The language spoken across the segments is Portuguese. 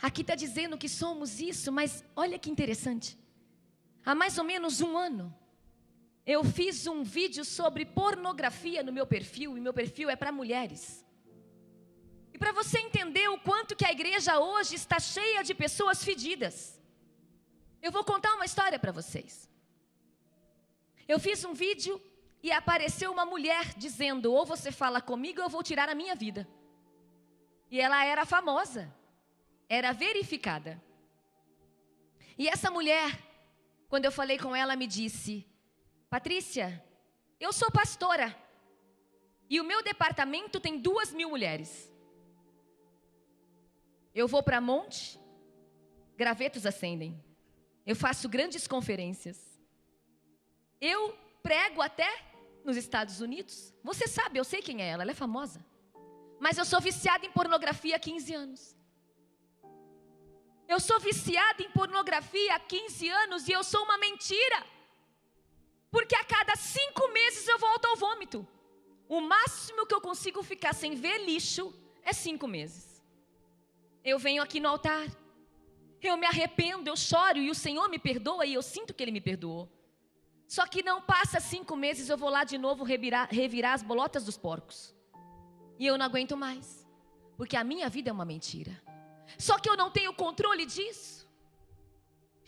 Aqui está dizendo que somos isso, mas olha que interessante. Há mais ou menos 1 ano, eu fiz um vídeo sobre pornografia no meu perfil, e meu perfil é para mulheres. E para você entender o quanto que a igreja hoje está cheia de pessoas fedidas, eu vou contar uma história para vocês. Eu fiz um vídeo e apareceu uma mulher dizendo: ou você fala comigo ou eu vou tirar a minha vida. E ela era famosa, era verificada. E essa mulher, quando eu falei com ela, me disse: Patrícia, eu sou pastora e o meu departamento tem 2.000 mulheres. Eu vou para monte, gravetos acendem. Eu faço grandes conferências. Eu prego até nos Estados Unidos. Você sabe, eu sei quem é ela é famosa. Mas eu sou viciada em pornografia há 15 anos. Eu sou viciada em pornografia há 15 anos e eu sou uma mentira. Porque a cada 5 meses eu volto ao vômito. O máximo que eu consigo ficar sem ver lixo é 5 meses. Eu venho aqui no altar, eu me arrependo, eu choro e o Senhor me perdoa e eu sinto que Ele me perdoou. Só que não passa 5 meses, eu vou lá de novo revirar as bolotas dos porcos. E eu não aguento mais, porque a minha vida é uma mentira. Só que eu não tenho controle disso.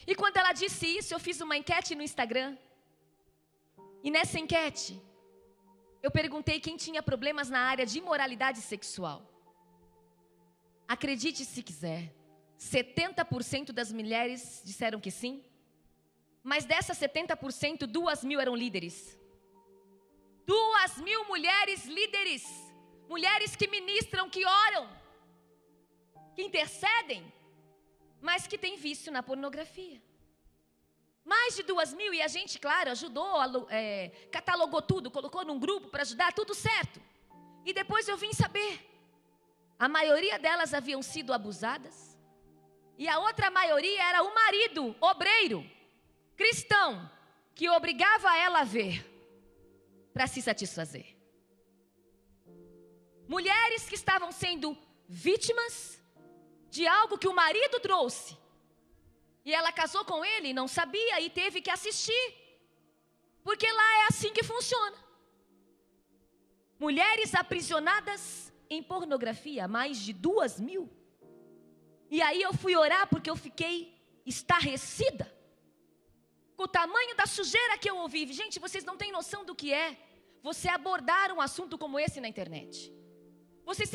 E quando ela disse isso, eu fiz uma enquete no Instagram. E nessa enquete, eu perguntei quem tinha problemas na área de imoralidade sexual. Acredite se quiser, 70% das mulheres disseram que sim. Mas dessas 70%, 2.000 eram líderes. 2.000 mulheres líderes. Mulheres que ministram, que oram, que intercedem, mas que têm vício na pornografia. Mais de 2.000, e a gente, claro, ajudou, catalogou tudo, colocou num grupo para ajudar, tudo certo. E depois eu vim saber, a maioria delas haviam sido abusadas, e a outra maioria era o marido, obreiro, cristão, que obrigava ela a ver, para se satisfazer. Mulheres que estavam sendo vítimas de algo que o marido trouxe. E ela casou com ele e não sabia e teve que assistir. Porque lá é assim que funciona. Mulheres aprisionadas em pornografia, mais de 2.000. E aí eu fui orar porque eu fiquei estarrecida com o tamanho da sujeira que eu ouvi. Gente, vocês não têm noção do que é você abordar um assunto como esse na internet. Vocês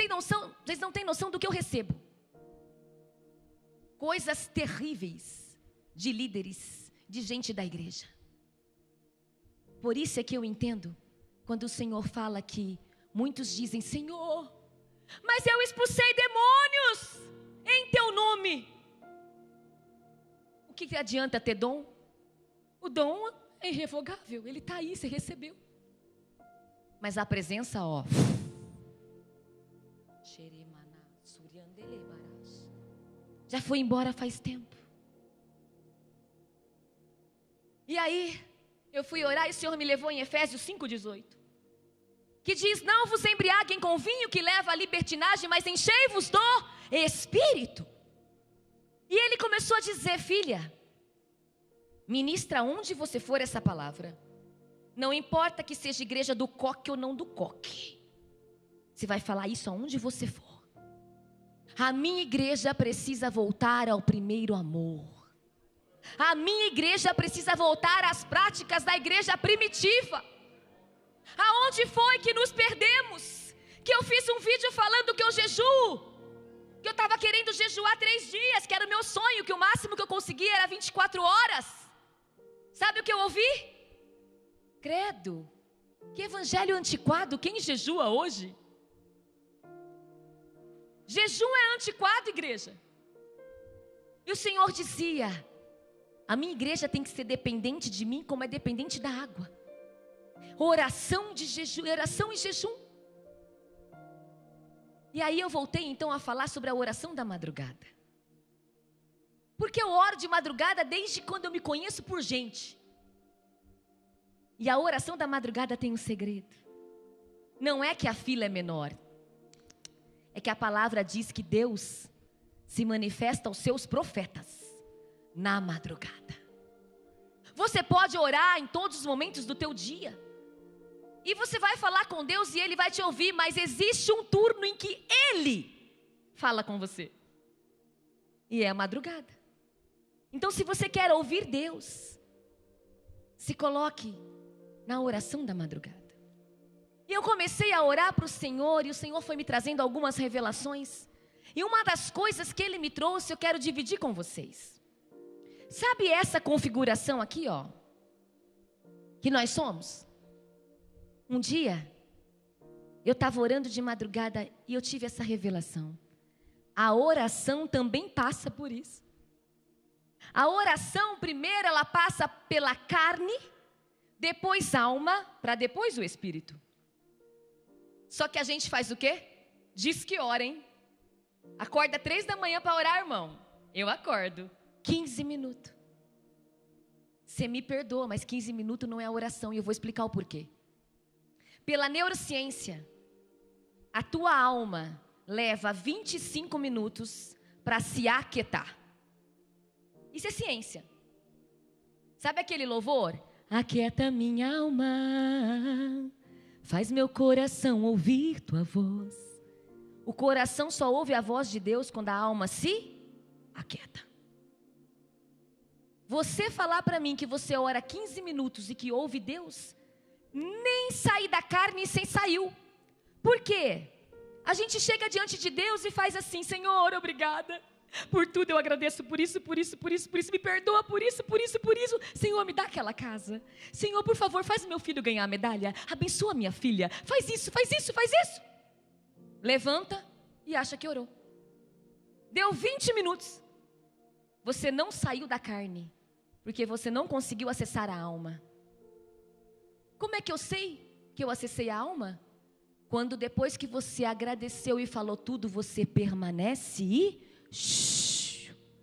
não têm noção do que eu recebo. Coisas terríveis de líderes, de gente da igreja. Por isso é que eu entendo quando o Senhor fala que muitos dizem: Senhor, mas eu expulsei demônios em teu nome. O que adianta ter dom? O dom é irrevogável, ele está aí, você recebeu. Mas a presença, ó, já foi embora faz tempo. E aí, eu fui orar e o Senhor me levou em Efésios 5,18. Que diz: não vos embriaguem com vinho que leva à libertinagem, mas enchei-vos do Espírito. E Ele começou a dizer: filha, ministra onde você for essa palavra. Não importa que seja igreja do coque ou não do coque. Você vai falar isso aonde você for. A minha igreja precisa voltar ao primeiro amor. A minha igreja precisa voltar às práticas da igreja primitiva. Aonde foi que nos perdemos? Que eu fiz um vídeo falando que eu jejuo. Que eu estava querendo jejuar 3 dias, que era o meu sonho, que o máximo que eu conseguia era 24 horas. Sabe o que eu ouvi? Credo, que evangelho antiquado, quem jejua hoje? Jejum é antiquado, igreja. E o Senhor dizia: a minha igreja tem que ser dependente de mim como é dependente da água. Oração de jejum, oração e jejum. E aí eu voltei então a falar sobre a oração da madrugada. Porque eu oro de madrugada desde quando eu me conheço por gente. E a oração da madrugada tem um segredo. Não é que a fila é menor. É que a palavra diz que Deus se manifesta aos seus profetas na madrugada. Você pode orar em todos os momentos do teu dia. E você vai falar com Deus e Ele vai te ouvir, mas existe um turno em que Ele fala com você. E é a madrugada. Então, se você quer ouvir Deus, se coloque na oração da madrugada. E eu comecei a orar para o Senhor, e o Senhor foi me trazendo algumas revelações. E uma das coisas que Ele me trouxe, eu quero dividir com vocês. Sabe essa configuração aqui, ó? Que nós somos? Um dia, eu estava orando de madrugada e eu tive essa revelação. A oração também passa por isso. A oração, primeiro, ela passa pela carne, depois alma, para depois o espírito. Só que a gente faz o quê? Diz que ora, hein? Acorda 3 da manhã para orar, irmão. Eu acordo. 15 minutos. Você me perdoa, mas 15 minutos não é a oração, e eu vou explicar o porquê. Pela neurociência, a tua alma leva 25 minutos para se aquietar. Isso é ciência. Sabe aquele louvor? Aquieta minha alma, faz meu coração ouvir tua voz. O coração só ouve a voz de Deus quando a alma se aquieta. Você falar para mim que você ora 15 minutos e que ouve Deus, nem sair da carne e sem saiu. Por quê? A gente chega diante de Deus e faz assim: Senhor, obrigada. Por tudo eu agradeço, por isso, me perdoa por isso. Senhor, me dá aquela casa. Senhor, por favor, faz meu filho ganhar a medalha. Abençoa minha filha. Faz isso. Levanta e acha que orou. Deu 20 minutos. Você não saiu da carne, porque você não conseguiu acessar a alma. Como é que eu sei que eu acessei a alma? Quando depois que você agradeceu e falou tudo, você permanece e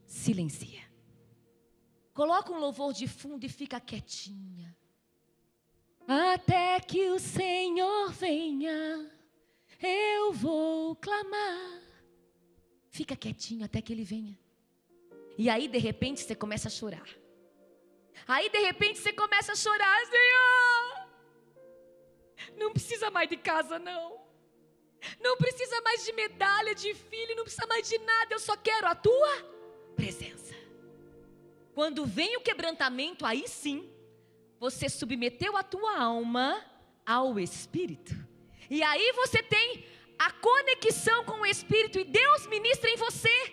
silencia. Coloca um louvor de fundo e fica quietinha. Até que o Senhor venha, eu vou clamar. Fica quietinho até que Ele venha. E aí de repente você começa a chorar. Senhor, não precisa mais de casa não. Não precisa mais de medalha, de filho, não precisa mais de nada, eu só quero a tua presença. Quando vem o quebrantamento, aí sim, você submeteu a tua alma ao Espírito. E aí você tem a conexão com o Espírito e Deus ministra em você.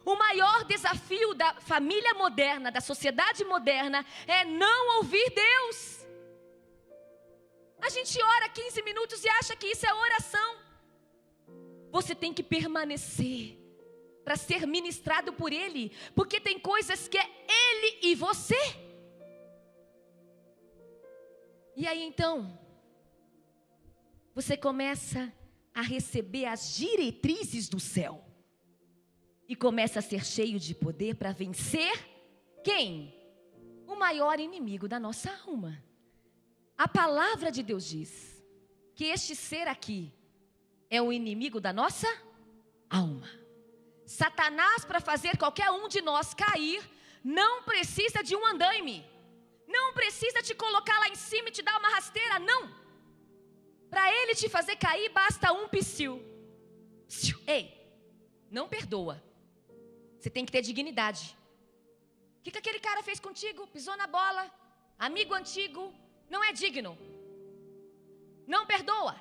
O maior desafio da família moderna, da sociedade moderna, é não ouvir Deus. A gente ora 15 minutos e acha que isso é oração. Você tem que permanecer para ser ministrado por Ele, porque tem coisas que é Ele e você. E aí então, você começa a receber as diretrizes do céu e começa a ser cheio de poder para vencer quem? O maior inimigo da nossa alma. A palavra de Deus diz que este ser aqui é o inimigo da nossa alma. Satanás, para fazer qualquer um de nós cair, não precisa de um andaime. Não precisa te colocar lá em cima e te dar uma rasteira, não. Para ele te fazer cair, basta um psiu. Ei, não perdoa. Você tem que ter dignidade. O que aquele cara fez contigo? Pisou na bola, amigo antigo, não é digno. Não perdoa.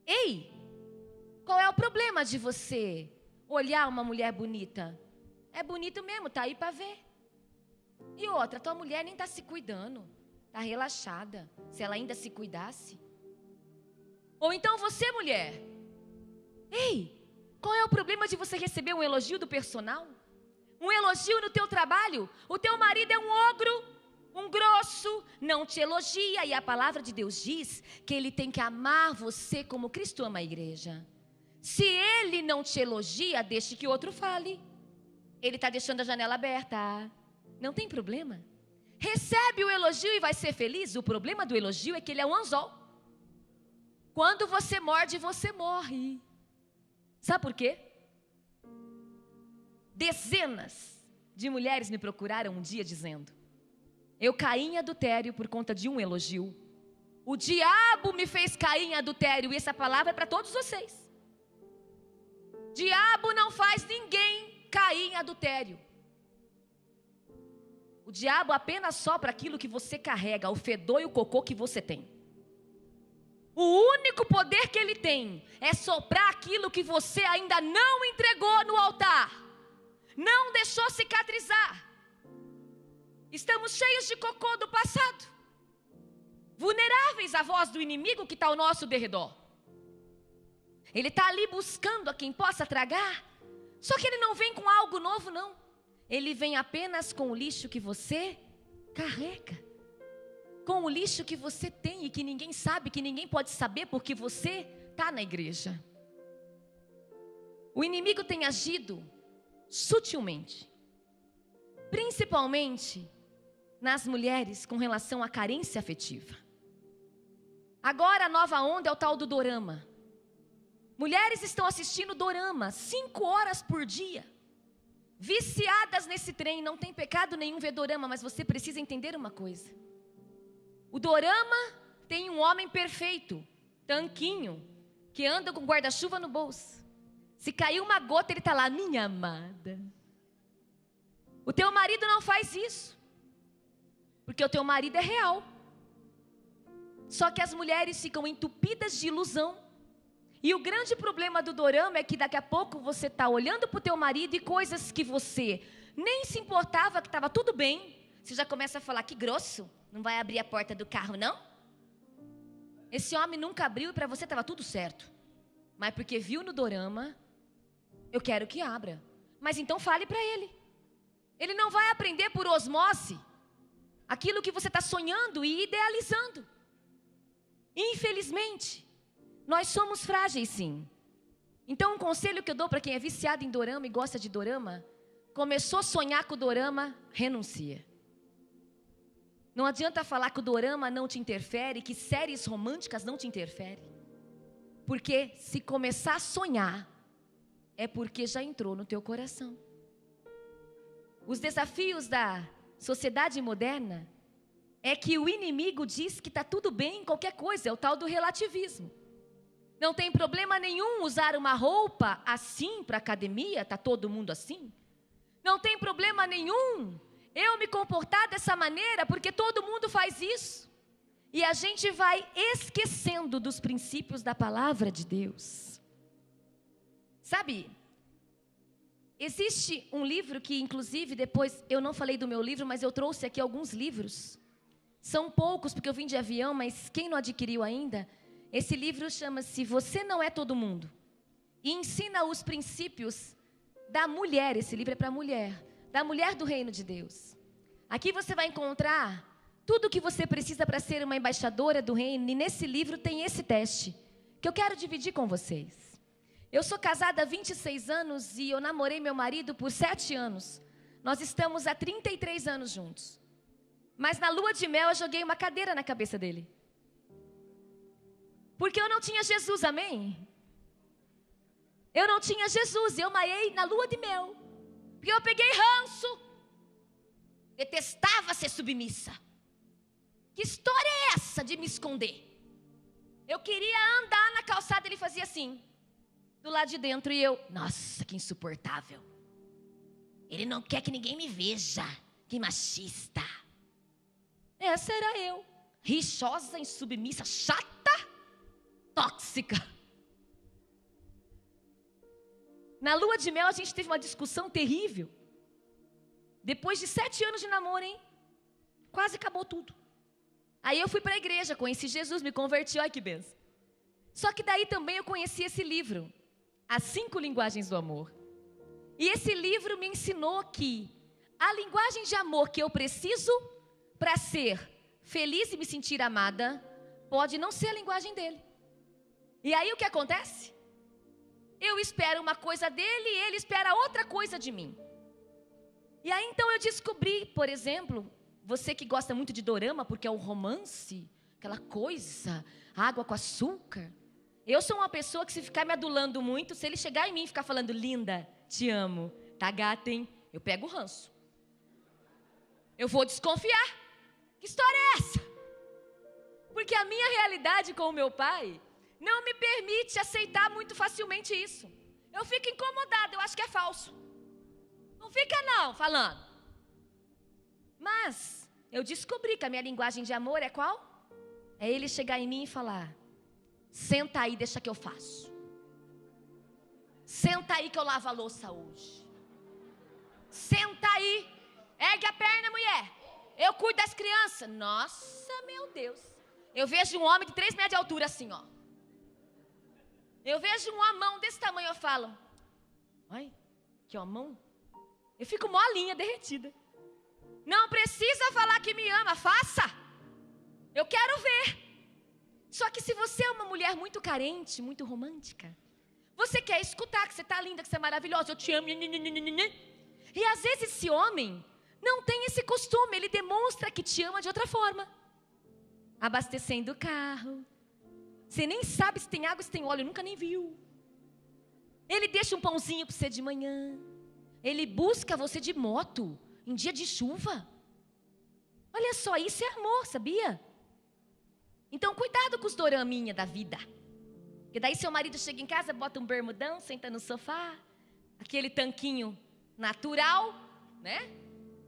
Ei, qual é o problema de você olhar uma mulher bonita? É bonito mesmo, tá aí para ver. E outra, tua mulher nem tá se cuidando, tá relaxada. Se ela ainda se cuidasse. Ou então você, mulher, ei, qual é o problema de você receber um elogio do personal? Um elogio no teu trabalho? O teu marido é um ogro, um grosso, não te elogia. E a palavra de Deus diz que Ele tem que amar você como Cristo ama a igreja. Se Ele não te elogia, deixe que outro fale. Ele está deixando a janela aberta. Não tem problema. Recebe o elogio e vai ser feliz. O problema do elogio é que ele é um anzol. Quando você morde, você morre. Sabe por quê? Dezenas de mulheres me procuraram um dia dizendo: eu caí em adultério por conta de um elogio. O diabo me fez cair em adultério. E essa palavra é para todos vocês. Diabo não faz ninguém cair em adultério. O diabo apenas sopra aquilo que você carrega, o fedor e o cocô que você tem. O único poder que ele tem é soprar aquilo que você ainda não entregou no altar, não deixou cicatrizar. Estamos cheios de cocô do passado, vulneráveis à voz do inimigo que está ao nosso derredor. Ele está ali buscando a quem possa tragar, só que ele não vem com algo novo, não. Ele vem apenas com o lixo que você carrega, com o lixo que você tem e que ninguém sabe, que ninguém pode saber porque você está na igreja. O inimigo tem agido sutilmente, principalmente nas mulheres com relação à carência afetiva. Agora a nova onda é o tal do dorama. Mulheres estão assistindo dorama 5 horas por dia, viciadas nesse trem. Não tem pecado nenhum ver dorama, mas você precisa entender uma coisa. O dorama tem um homem perfeito, tanquinho, que anda com guarda-chuva no bolso. Se cair uma gota, ele está lá: minha amada. O teu marido não faz isso, porque o teu marido é real. Só que as mulheres ficam entupidas de ilusão. E o grande problema do dorama é que daqui a pouco você está olhando para o teu marido e coisas que você nem se importava, que estava tudo bem, você já começa a falar: que grosso, não vai abrir a porta do carro não? Esse homem nunca abriu e para você estava tudo certo. Mas porque viu no dorama, eu quero que abra. Mas então fale para ele. Ele não vai aprender por osmose aquilo que você está sonhando e idealizando. Infelizmente, nós somos frágeis, sim. Então, um conselho que eu dou para quem é viciado em dorama e gosta de dorama: começou a sonhar com o dorama, renuncia. Não adianta falar que o dorama não te interfere, que séries românticas não te interferem. Porque se começar a sonhar, é porque já entrou no teu coração. Os desafios da sociedade moderna é que o inimigo diz que está tudo bem em qualquer coisa, é o tal do relativismo. Não tem problema nenhum usar uma roupa assim para a academia, está todo mundo assim. Não tem problema nenhum eu me comportar dessa maneira, porque todo mundo faz isso. E a gente vai esquecendo dos princípios da palavra de Deus. Sabe, existe um livro que, inclusive, depois, eu não falei do meu livro, mas eu trouxe aqui alguns livros. São poucos, porque eu vim de avião, mas quem não adquiriu ainda, esse livro chama-se Você Não É Todo Mundo. E ensina os princípios da mulher. Esse livro é para a mulher, da mulher do reino de Deus. Aqui você vai encontrar tudo o que você precisa para ser uma embaixadora do reino. E nesse livro tem esse teste, que eu quero dividir com vocês. Eu sou casada há 26 anos e eu namorei meu marido por 7 anos. Nós estamos há 33 anos juntos. Mas na lua de mel eu joguei uma cadeira na cabeça dele. Porque eu não tinha Jesus, amém? Eu não tinha Jesus, eu maiei na lua de mel. Porque eu peguei ranço. Detestava ser submissa. Que história é essa de me esconder? Eu queria andar na calçada, ele fazia assim, do lado de dentro, e eu, nossa, que insuportável. Ele não quer que ninguém me veja, que machista. Essa era eu, rixosa, insubmissa, chata, tóxica. Na lua de mel a gente teve uma discussão terrível. Depois de 7 anos de namoro, hein? Quase acabou tudo. Aí eu fui para a igreja, conheci Jesus, me converti, olha que benção. Só que daí também eu conheci esse livro, As 5 Linguagens do Amor. E esse livro me ensinou que a linguagem de amor que eu preciso para ser feliz e me sentir amada, pode não ser a linguagem dele. E aí o que acontece? Eu espero uma coisa dele e ele espera outra coisa de mim. E aí então eu descobri, por exemplo, você que gosta muito de dorama, porque é o romance, aquela coisa, água com açúcar. Eu sou uma pessoa que se ficar me adulando muito, se ele chegar em mim e ficar falando, linda, te amo, Tá gata, hein? Eu pego o ranço. Eu vou desconfiar. Que história é essa? Porque a minha realidade com o meu pai não me permite aceitar muito facilmente isso. Eu fico incomodada, eu acho que é falso. Não fica não, falando. Mas eu descobri que a minha linguagem de amor é qual? É ele chegar em mim e falar: senta aí, deixa que eu faço. Senta aí que eu lavo a louça hoje. Senta aí. Ergue a perna, mulher. Eu cuido das crianças. Nossa, meu Deus. Eu vejo um homem de 3 metros de altura assim, ó. Eu vejo uma mão desse tamanho, eu falo: ai, que ó, mão. Eu fico molinha, derretida. Não precisa falar que me ama, faça. Eu quero ver. Só que se você é uma mulher muito carente, muito romântica, você quer escutar que você está linda, que você é maravilhosa, eu te amo. E às vezes esse homem não tem esse costume, ele demonstra que te ama de outra forma. Abastecendo o carro. Você nem sabe se tem água, se tem óleo, nunca nem viu. Ele deixa um pãozinho para você de manhã. Ele busca você de moto, em dia de chuva. Olha só, isso é amor, sabia? Então cuidado com os doraminha da vida. Porque daí seu marido chega em casa, bota um bermudão, senta no sofá, aquele tanquinho natural, né?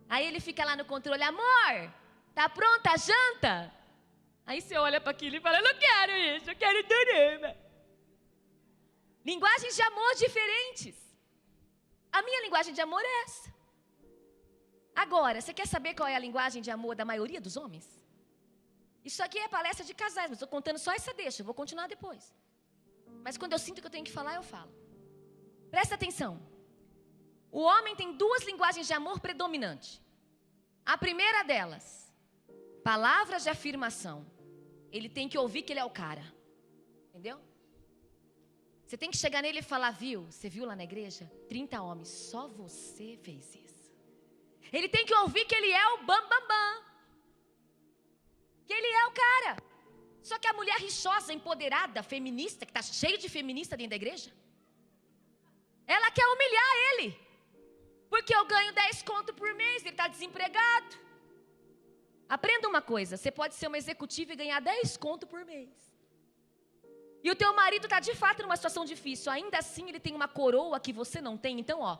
Aí ele fica lá no controle: amor, tá pronta a janta? Aí você olha para aquilo e fala: eu não quero isso, eu quero dorama. Linguagens de amor diferentes. A minha linguagem de amor é essa. Agora, você quer saber qual é a linguagem de amor da maioria dos homens? Isso aqui é palestra de casais, mas estou contando só essa deixa, eu vou continuar depois. Mas quando eu sinto que eu tenho que falar, eu falo. Presta atenção. O homem tem 2 linguagens de amor predominantes. A primeira delas, palavras de afirmação. Ele tem que ouvir que ele é o cara. Entendeu? Você tem que chegar nele e falar: viu, você viu lá na igreja? 30 homens, só você fez isso. Ele tem que ouvir que ele é o bam. Que ele é o cara. Só que a mulher rixosa, empoderada, feminista, que está cheia de feminista dentro da igreja, ela quer humilhar ele. Porque eu ganho 10 conto por mês, ele está desempregado. Aprenda uma coisa: você pode ser uma executiva e ganhar 10 conto por mês. E o teu marido está de fato numa situação difícil. Ainda assim ele tem uma coroa que você não tem. Então ó,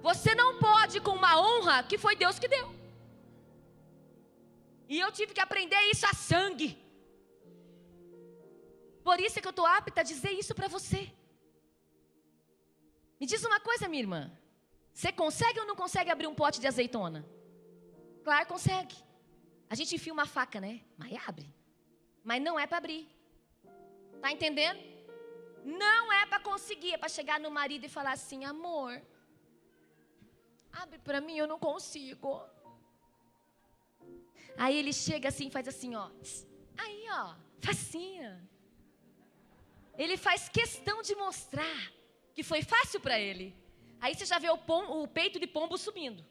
você não pode com uma honra que foi Deus que deu. E eu tive que aprender isso a sangue. Por isso é que eu estou apta a dizer isso para você. Me diz uma coisa, minha irmã. Você consegue ou não consegue abrir um pote de azeitona? Claro, consegue. A gente enfia uma faca, né? Mas abre. Mas não é para abrir. Tá entendendo? Não é para conseguir. É para chegar no marido e falar assim: amor, abre para mim, eu não consigo. Aí ele chega assim e faz assim, ó. Aí, ó, facinho. Ele faz questão de mostrar que foi fácil para ele. Aí você já vê o peito de pombo subindo.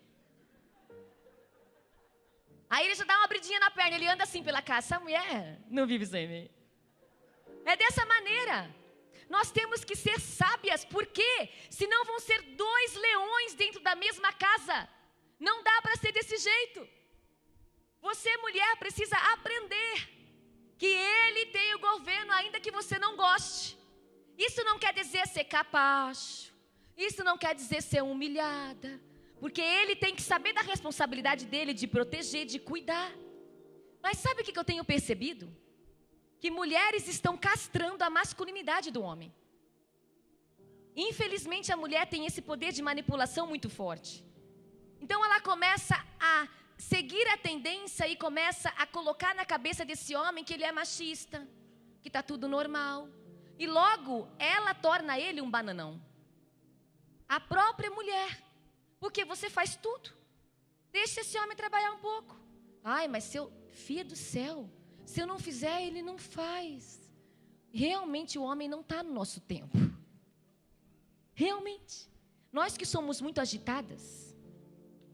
Aí ele já dá uma abridinha na perna, ele anda assim pela casa. Essa mulher não vive sem mim. É dessa maneira. Nós temos que ser sábias, porque senão vão ser 2 leões dentro da mesma casa. Não dá para ser desse jeito. Você, mulher, precisa aprender que ele tem o governo, ainda que você não goste. Isso não quer dizer ser capacho. Isso não quer dizer ser humilhada. Porque ele tem que saber da responsabilidade dele de proteger, de cuidar. Mas sabe o que eu tenho percebido? Que mulheres estão castrando a masculinidade do homem. Infelizmente, a mulher tem esse poder de manipulação muito forte. Então ela começa a seguir a tendência e começa a colocar na cabeça desse homem que ele é machista, que está tudo normal. E logo ela torna ele um bananão. A própria mulher. Porque você faz tudo. Deixa esse homem trabalhar um pouco. Ai, mas filha do céu, se eu não fizer, ele não faz. Realmente o homem não está no nosso tempo. Realmente. Nós que somos muito agitadas,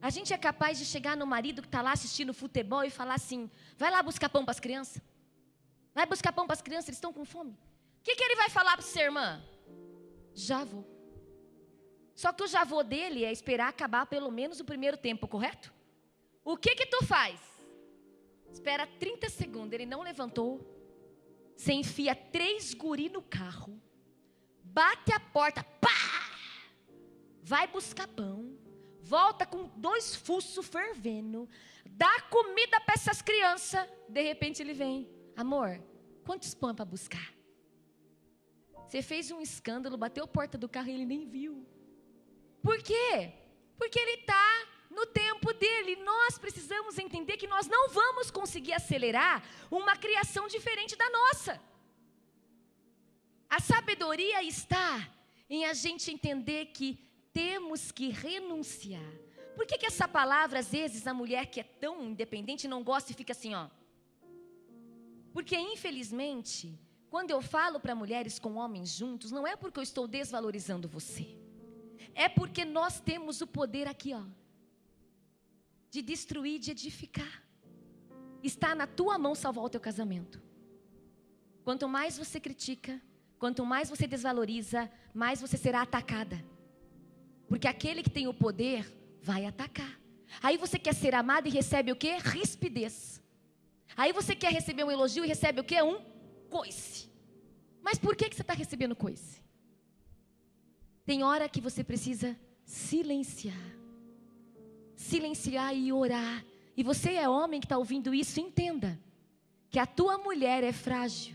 a gente é capaz de chegar no marido que está lá assistindo futebol e falar assim: vai lá buscar pão para as crianças. Vai buscar pão para as crianças, eles estão com fome. O que ele vai falar para você, irmã? Já vou. Só que o já vou dele é esperar acabar pelo menos o primeiro tempo, correto? O que tu faz? Espera 30 segundos, ele não levantou. Você enfia 3 guri no carro. Bate a porta, pá! Vai buscar pão. Volta com 2 fuços fervendo. Dá comida para essas crianças. De repente ele vem. Amor, quantos pão é para buscar? Você fez um escândalo, bateu a porta do carro e ele nem viu. Por quê? Porque ele está no tempo dele. Nós precisamos entender que nós não vamos conseguir acelerar uma criação diferente da nossa. A sabedoria está em a gente entender que temos que renunciar. Por que essa palavra, às vezes, a mulher que é tão independente não gosta e fica assim, ó? Porque, infelizmente, quando eu falo para mulheres com homens juntos, não é porque eu estou desvalorizando você. É porque nós temos o poder aqui, ó, de destruir, de edificar. Está na tua mão salvar o teu casamento. Quanto mais você critica, quanto mais você desvaloriza, mais você será atacada. Porque aquele que tem o poder vai atacar. Aí você quer ser amado e recebe o quê? Rispidez. Aí você quer receber um elogio e recebe o quê? Um coice. Mas por que você está recebendo coice? Tem hora que você precisa silenciar. Silenciar e orar. E você é homem que está ouvindo isso, entenda que a tua mulher é frágil.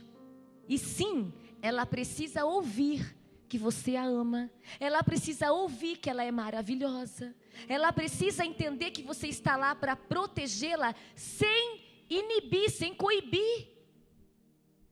E sim, ela precisa ouvir que você a ama. Ela precisa ouvir que ela é maravilhosa. Ela precisa entender que você está lá para protegê-la sem inibir, sem coibir.